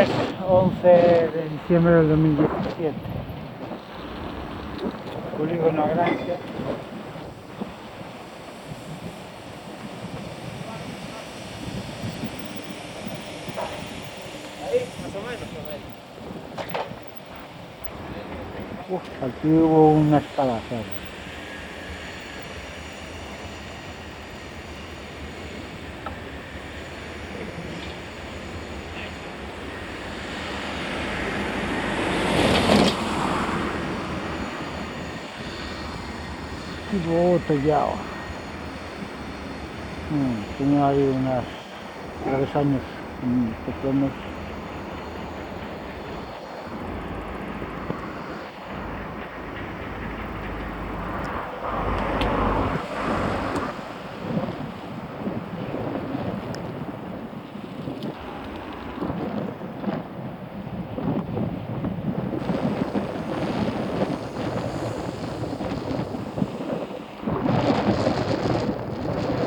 Miércoles 11 de diciembre del 2017. Polígono Gracia. Ahí, más o menos. Aquí hubo una excavación. Hubo tallado. Tenía ahí unas travesaños pequeños.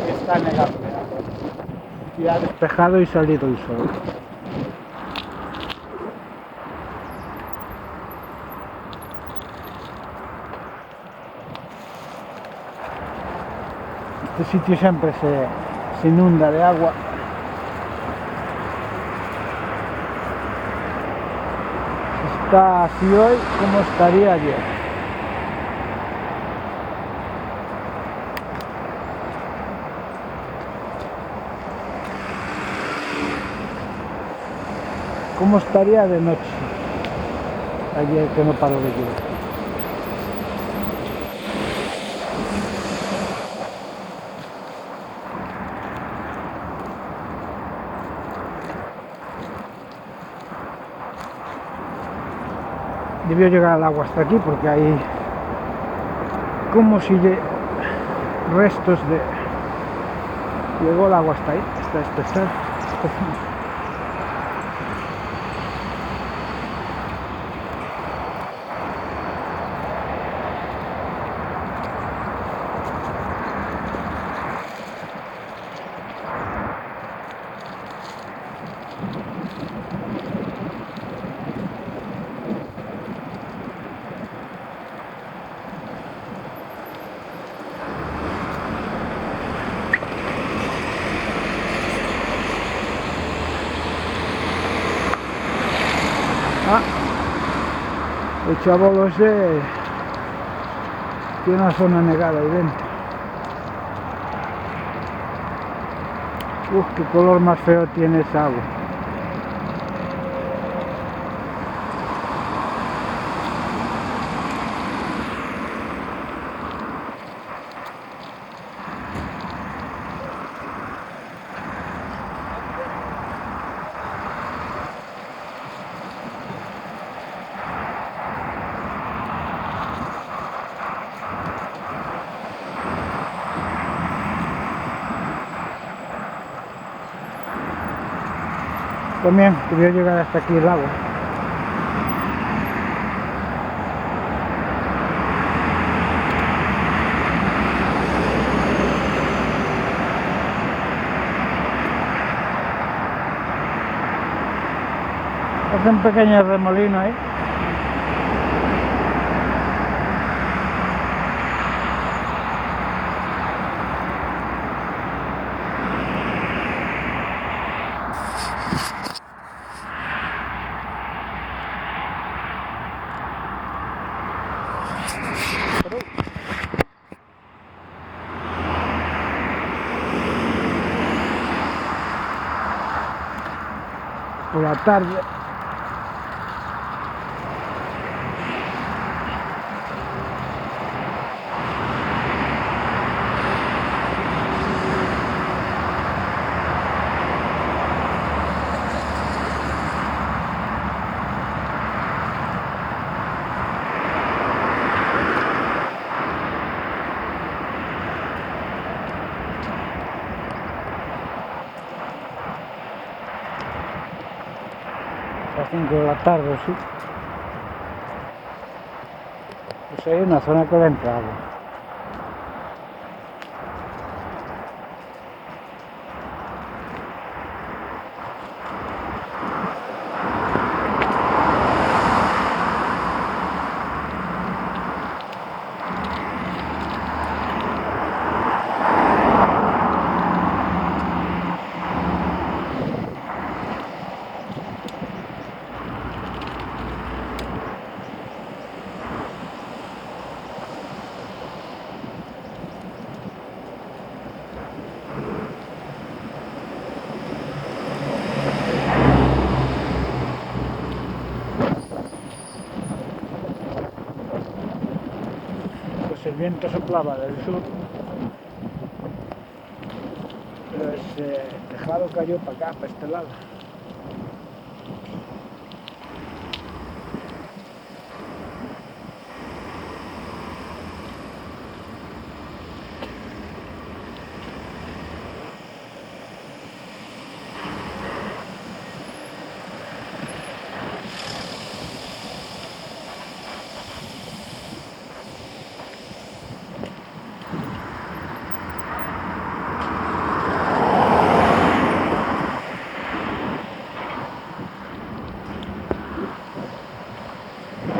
Está en el agua. Y ha despejado y salido el sol. Este sitio siempre se inunda de agua. Está así hoy como estaría ayer. ¿Cómo estaría de noche? Ayer que no paró de llover. Debió llegar el agua hasta aquí porque hay como si restos de... Llegó el agua hasta ahí, hasta espesar. El chavolo ese tiene una zona negada ahí dentro. Qué color más feo tiene esa agua. También debió llegar hasta aquí el agua. Hace un pequeño remolino ahí. Por la tarde. A las 5 de la tarde, sí. Pues hay una zona que le entra agua. el viento soplaba del sur, pero ese tejado cayó para acá, para este lado.